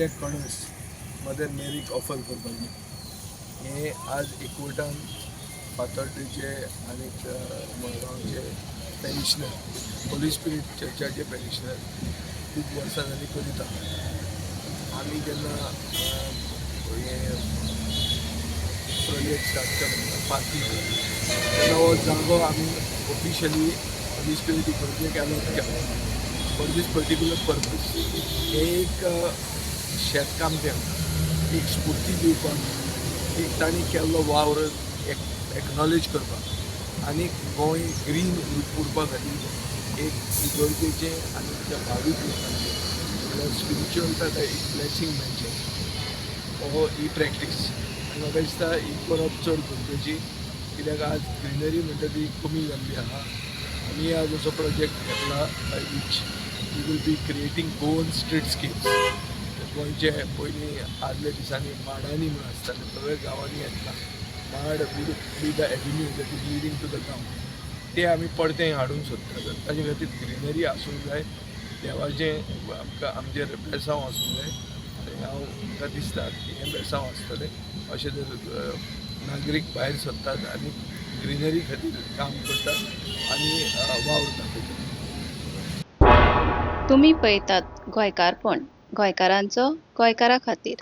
पयले कणस mother मेरीक offer करपाची हे आज एकवटान फातर्डेचे आनी मडगांवचे पॅरिशनर होली स्पिरीट चर्चाचे पॅरिशनर खूब वर्सां जालीं करीता. आमी जेन्ना हे प्रोजेक्ट स्टार्ट केलो पार्टी तेन्ना हो जागो आमी ऑफिशियली होली स्पिरीट इकॉलॉजीक अलॉट केलो फॉर दीस पर्टिक्युलर पर्पज. हे एक शेतकामत्यांक एक स्फूर्ती दिवपाक एक तांणी केल्लो वावर एक्नॉलेज करपाक आनी गोंय ग्रीन उरपा खातीर एक इगर्जेचें आनी त्या भावीक लोकांचें म्हळ्यार स्पिरिच्युअल ताका एक ब्लेसिंग मेळचें हो ही प्रॅक्टीस. आनी म्हाका दिसता ही करप चड गरजेची कित्याक आज ग्रिनरी म्हणटा ती कमी जाल्ली आहा. आमी आज असो प्रोजेक्ट घेतला by which we will be creating Goan streetscapes. गोंयचे पयलीं आदल्या दिसांनी माडांनी म्हण आसताले सगळ्या गांवांनी येतला माड with the avenue that is leading to the गांव ते आमी परतें हाडूंक सोदता. ताजे खातीर ग्रिनरी आसूंक जाय, देवाचें आमकां आमचेर बेसांव आसूंक जाय आनी म्हाका दिसता की हें बेसांव आसतलें अशें जर नागरीक भायर सरतात आनी ग्रिनरी खातीर काम करतात आनी वावर दाखयतात. तुम्ही पळयतात गोंयकारपण, गोंयकारांचो गोंयकारा खातीर.